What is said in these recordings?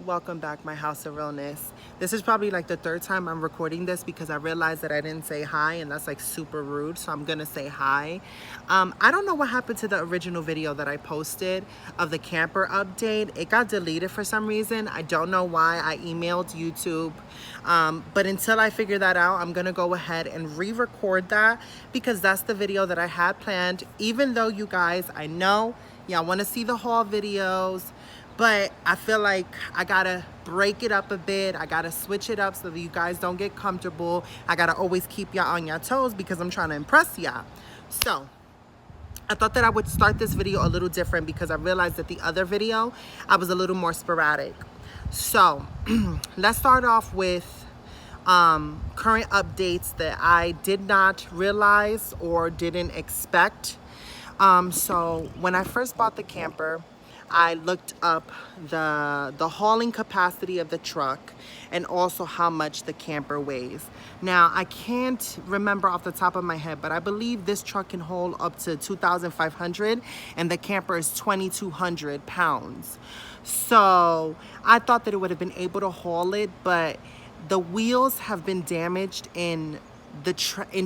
welcome back, my house of realness. This is probably like the third time I'm recording this because I realized that I didn't say hi, and that's like super rude, so I'm gonna say hi. I don't know what happened to the original video that I posted of the camper update. It got deleted for some reason. I don't know why. I emailed YouTube, but until I figure that out, I'm gonna go ahead and re-record that because that's the video that I had planned. Even though you guys, I know y'all want to see the haul videos, but I feel like I gotta break it up a bit. I gotta switch it up so that you guys don't get comfortable. I gotta always keep y'all on your toes because I'm trying to impress y'all. So I thought that I would start this video a little different because I realized that the other video I was a little more sporadic. So let's start off with current updates that I did not realize or didn't expect. So when I first bought the camper, I looked up the hauling capacity of the truck and also how much the camper weighs. Now, I can't remember off the top of my head, but I believe this truck can hold up to 2,500 and the camper is 2,200 pounds. So I thought that it would have been able to haul it, but the wheels have been damaged in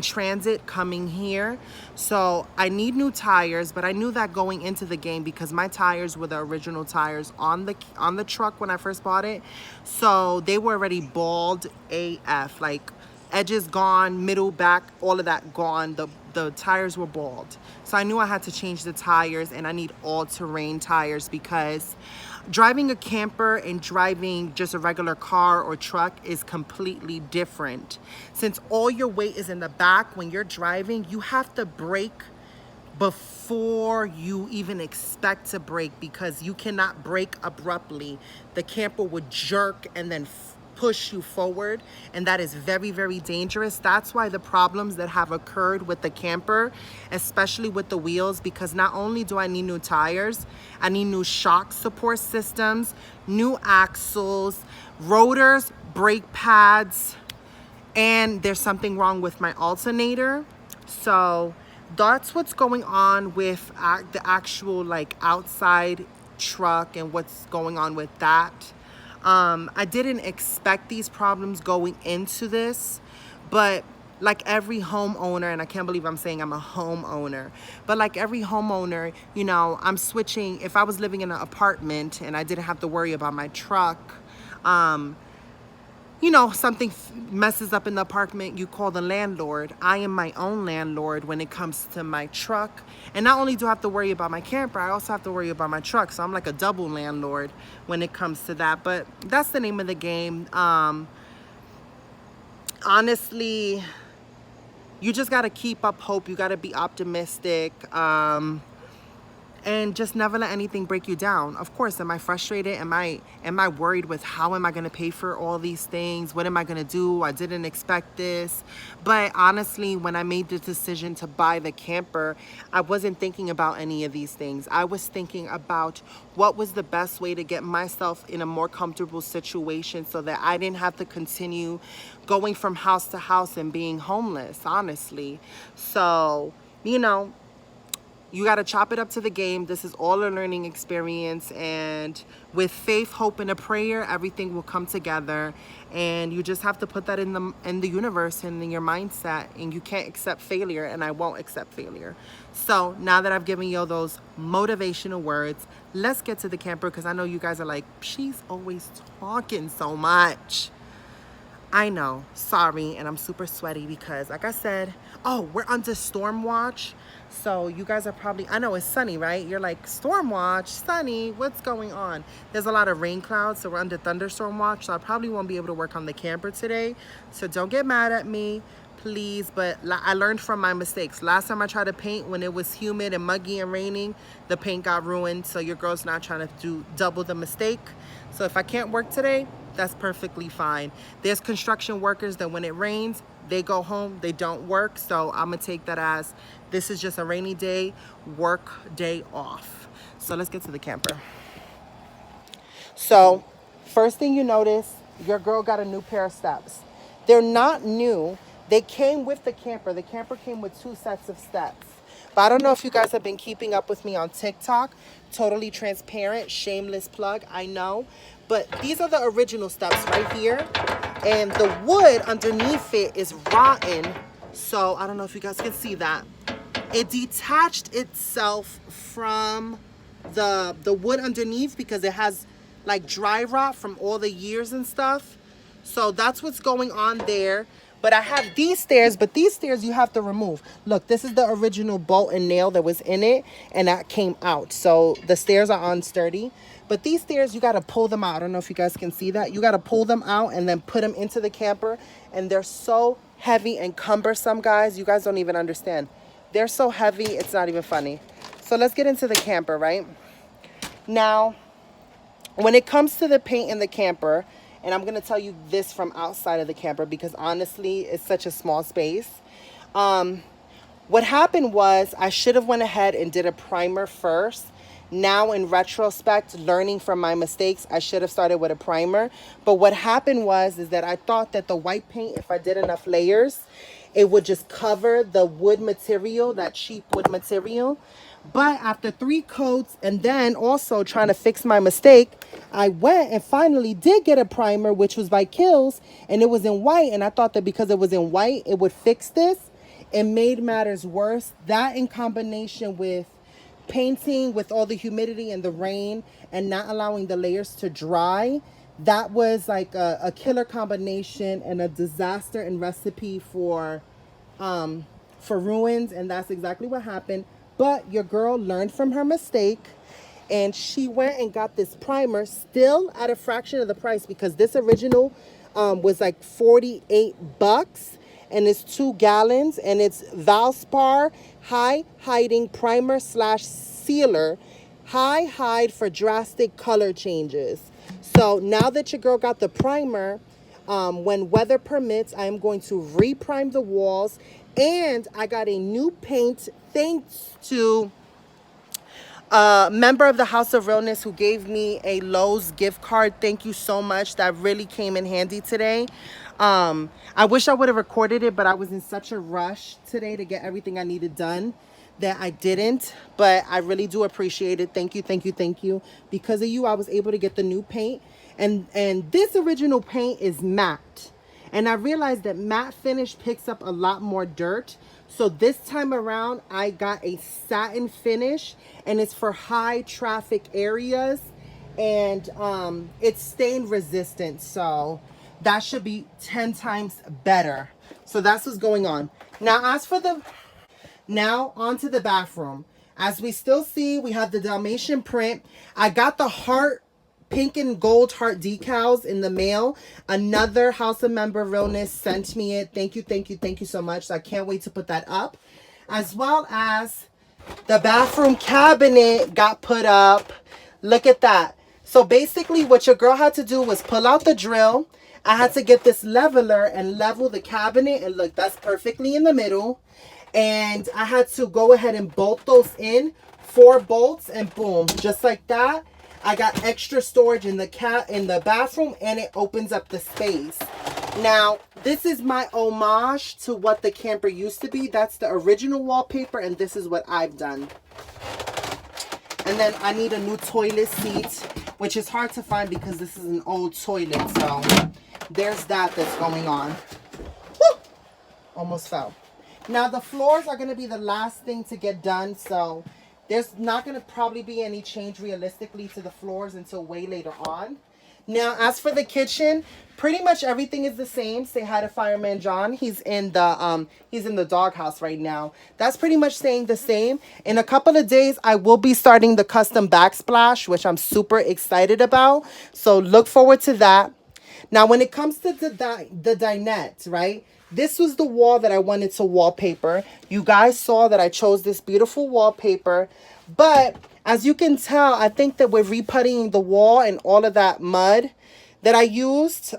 transit coming here, so I need new tires. But I knew that going into the game because my tires were the original tires on the truck when I first bought it, so they were already bald AF, like edges gone, middle, back, all of that gone. The tires were bald, so I knew I had to change the tires, and I need all-terrain tires because driving a camper and driving just a regular car or truck is completely different. Since all your weight is in the back, when you're driving, you have to brake before you even expect to brake because you cannot brake abruptly. The camper would jerk and then push you forward, and that is very, very dangerous. That's why the problems that have occurred with the camper, especially with the wheels, because not only do I need new tires, I need new shock support systems, new axles, rotors, brake pads, and there's something wrong with my alternator. So that's what's going on with the actual like outside truck and what's going on with that. I didn't expect these problems going into this, but like every homeowner, and I can't believe I'm saying I'm a homeowner, but like every homeowner, you know, I'm switching. If I was living in an apartment and I didn't have to worry about my truck, you know, something messes up in the apartment, you call the landlord. I am my own landlord when it comes to my truck. And not only do I have to worry about my camper, I also have to worry about my truck. So I'm like a double landlord when it comes to that. But that's the name of the game. Honestly, you just got to keep up hope. You got to be optimistic. And just never let anything break you down. Of course, am I frustrated? Am I worried with how am I going to pay for all these things? What am I going to do? I didn't expect this. But honestly, when I made the decision to buy the camper, I wasn't thinking about any of these things. I was thinking about what was the best way to get myself in a more comfortable situation so that I didn't have to continue going from house to house and being homeless, honestly. So, you know, you got to chop it up to the game. This is all a learning experience, and with faith, hope, and a prayer, everything will come together. And you just have to put that in the universe and in your mindset, and you can't accept failure, and I won't accept failure. So now that I've given you those motivational words, let's get to the camper because I know you guys are like, she's always talking so much. I know, sorry, and I'm super sweaty because, like I said, oh, we're under storm watch. So you guys are probably, I know it's sunny, right? You're like, storm watch, sunny, what's going on? There's a lot of rain clouds, so we're under thunderstorm watch, so I probably won't be able to work on the camper today. So don't get mad at me, please, but I learned from my mistakes. Last time I tried to paint when it was humid and muggy and raining, the paint got ruined, so your girl's not trying to do double the mistake. So if I can't work today, that's perfectly fine. There's construction workers that when it rains, they go home, they don't work. So I'm gonna take that as this is just a rainy day, work day off. So let's get to the camper. So first thing you notice, your girl got a new pair of steps. They're not new. They came with the camper. The camper came with 2 sets of steps. But I don't know if you guys have been keeping up with me on TikTok. Totally transparent, shameless plug, I know. But these are the original steps right here. And the wood underneath it is rotten. So I don't know if you guys can see that. It detached itself from the wood underneath because it has like dry rot from all the years and stuff. So that's what's going on there. But I have these stairs, but these stairs you have to remove. Look, this is the original bolt and nail that was in it, and that came out. So the stairs are unsturdy. But these stairs, you got to pull them out. I don't know if you guys can see that. You got to pull them out and then put them into the camper. And they're so heavy and cumbersome, guys. You guys don't even understand. They're so heavy, it's not even funny. So let's get into the camper, right? Now, when it comes to the paint in the camper, and I'm going to tell you this from outside of the camper because honestly, it's such a small space. What happened was I should have went ahead and did a primer first. Now in retrospect, learning from my mistakes, I should have started with a primer. But what happened is that I thought that the white paint, if I did enough layers, it would just cover the wood material, that cheap wood material. But after 3 coats and then also trying to fix my mistake, I went and finally did get a primer, which was by Kills, and it was in white. And I thought that because it was in white, it would fix this. It made matters worse. That in combination with painting with all the humidity and the rain and not allowing the layers to dry, that was like a killer combination and a disaster and recipe for ruins. And that's exactly what happened. But your girl learned from her mistake, and she went and got this primer still at a fraction of the price, because this original was like $48, and it's 2 gallons, and it's Valspar High Hiding Primer / Sealer, High Hide for drastic color changes. So now that your girl got the primer, when weather permits, I am going to reprime the walls. And I got a new paint thanks to a member of the House of Realness who gave me a Lowe's gift card. Thank you so much. That really came in handy today. I wish I would have recorded it, but I was in such a rush today to get everything I needed done that I didn't. But I really do appreciate it. Thank you, thank you, thank you. Because of you, I was able to get the new paint. And this original paint is matte. And I realized that matte finish picks up a lot more dirt. So this time around, I got a satin finish, and it's for high traffic areas, and it's stain resistant. So that should be 10 times better. So that's what's going on. Now onto the bathroom. As we still see, we have the Dalmatian print. I got the heart, pink and gold heart decals in the mail. Another House of Member Realness sent me it. Thank you, thank you, thank you so much. I can't wait to put that up. As well as the bathroom cabinet got put up. Look at that. So basically what your girl had to do was pull out the drill. I had to get this leveler and level the cabinet. And look, that's perfectly in the middle. And I had to go ahead and bolt those in. 4 bolts, and boom, just like that. I got extra storage in the bathroom, and it opens up the space. Now, this is my homage to what the camper used to be. That's the original wallpaper, and this is what I've done. And then I need a new toilet seat, which is hard to find because this is an old toilet. So there's that's going on. Woo! Almost fell. Now, the floors are going to be the last thing to get done, so there's not going to probably be any change realistically to the floors until way later on. Now, as for the kitchen, pretty much everything is the same. Say hi to Fireman John. He's in the doghouse right now. That's pretty much staying the same. In a couple of days, I will be starting the custom backsplash, which I'm super excited about. So look forward to that. Now, when it comes to the dinette, right? This was the wall that I wanted to wallpaper. You guys saw that I chose this beautiful wallpaper. But as you can tell, I think that we're reputtying the wall and all of that mud that I used.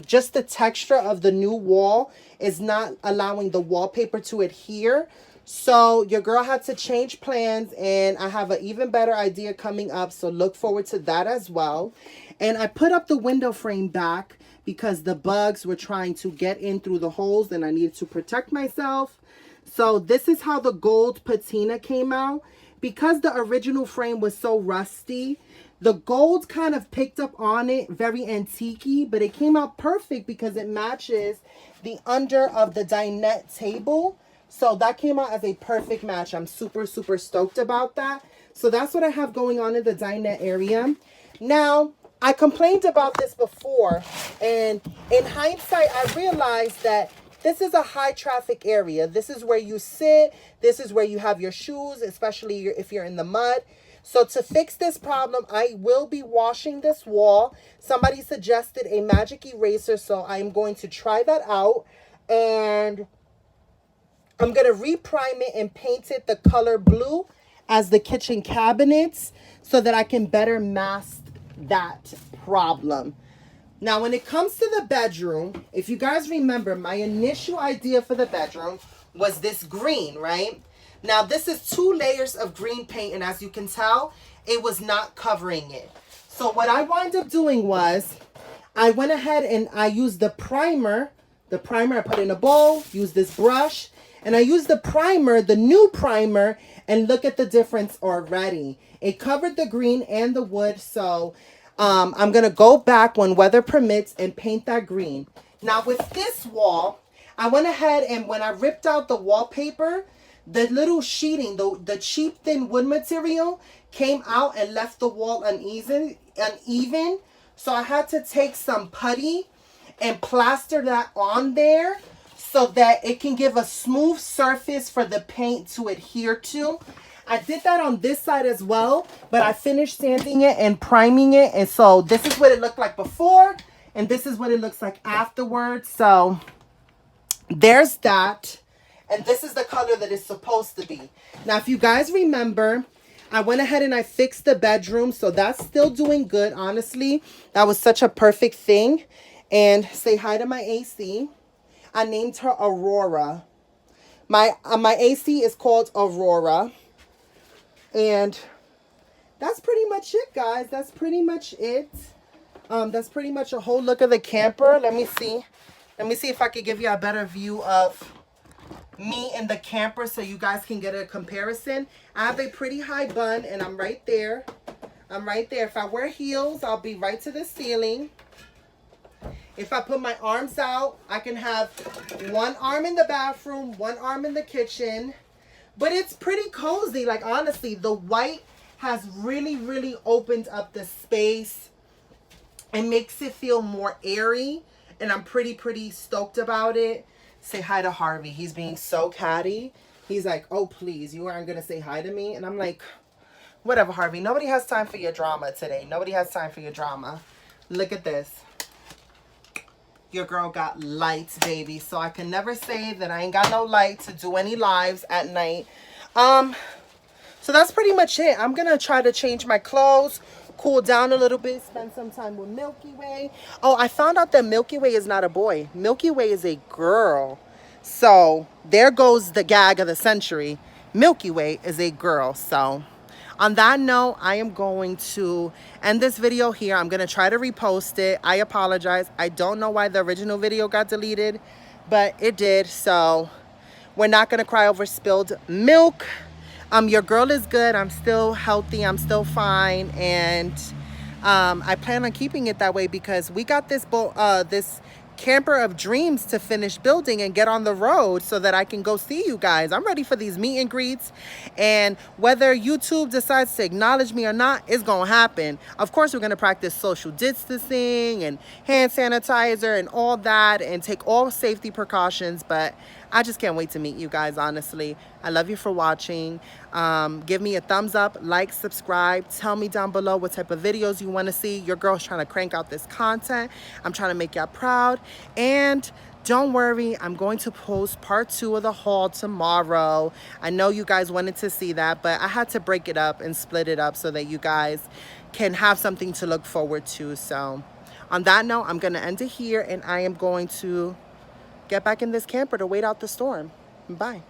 Just the texture of the new wall is not allowing the wallpaper to adhere. So your girl had to change plans, and I have an even better idea coming up. So look forward to that as well. And I put up the window frame back because the bugs were trying to get in through the holes, and I needed to protect myself. So this is how the gold patina came out. Because the original frame was so rusty, the gold kind of picked up on it, very antique-y, but it came out perfect because it matches the under of the dinette table. So that came out as a perfect match. I'm super, super stoked about that. So that's what I have going on in the dinette area. Now, I complained about this before, and in hindsight, I realized that this is a high traffic area. This is where you sit. This is where you have your shoes, especially if you're in the mud. So to fix this problem, I will be washing this wall. Somebody suggested a magic eraser, so I'm going to try that out. And I'm going to reprime it and paint it the color blue as the kitchen cabinets so that I can better mask that problem. Now, when it comes to the bedroom, if you guys remember, my initial idea for the bedroom was this green, right? Now, this is 2 layers of green paint, and as you can tell, it was not covering it. So what I wound up doing was I went ahead and I used the primer. The primer I put in a bowl, used this brush, and I used the primer, the new primer, and look at the difference already. It covered the green and the wood, so I'm going to go back when weather permits and paint that green. Now with this wall, I went ahead and when I ripped out the wallpaper, the little sheeting, the cheap thin wood material came out and left the wall uneven. So I had to take some putty and plaster that on there so that it can give a smooth surface for the paint to adhere to. I did that on this side as well, but I finished sanding it and priming it. And so this is what it looked like before, and this is what it looks like afterwards. So there's that. And this is the color that it's supposed to be. Now, if you guys remember, I went ahead and I fixed the bedroom. So that's still doing good, honestly. That was such a perfect thing. And say hi to my AC. I named her Aurora. My AC is called Aurora. And that's pretty much it, guys. That's pretty much it. That's pretty much a whole look of the camper. Let me see. Let me see if I could give you a better view of me in the camper so you guys can get a comparison. I have a pretty high bun and I'm right there. I'm right there. If I wear heels, I'll be right to the ceiling. If I put my arms out, I can have one arm in the bathroom, one arm in the kitchen. But it's pretty cozy. Like, honestly, the white has really, really opened up the space and makes it feel more airy. And I'm pretty stoked about it. Say hi to Harvey. He's being so catty. He's like, oh, please, you aren't going to say hi to me? And I'm like, whatever, Harvey. Nobody has time for your drama today. Nobody has time for your drama. Look at this. Your girl got lights, baby. So I can never say that I ain't got no light to do any lives at night. So that's pretty much it. I'm going to try to change my clothes, cool down a little bit, spend some time with Milky Way. Oh, I found out that Milky Way is not a boy. Milky Way is a girl. So there goes the gag of the century. Milky Way is a girl. So on that note, I am going to end this video here. I'm going to try to repost it. I apologize. I don't know why the original video got deleted, but it did. So we're not going to cry over spilled milk. Your girl is good. I'm still healthy. I'm still fine. And I plan on keeping it that way because we got this camper of dreams to finish building and get on the road so that I can go see you guys. I'm ready for these meet and greets, and whether YouTube decides to acknowledge me or not, it's gonna happen. Of course, we're gonna practice social distancing and hand sanitizer and all that and take all safety precautions, but I just can't wait to meet you guys, honestly. I love you for watching. Give me a thumbs up, like, subscribe. Tell me down below what type of videos you want to see. Your girl's trying to crank out this content. I'm trying to make y'all proud. And don't worry, I'm going to post part 2 of the haul tomorrow. I know you guys wanted to see that, but I had to break it up and split it up so that you guys can have something to look forward to. So on that note, I'm going to end it here, and I am going to get back in this camper to wait out the storm. Bye.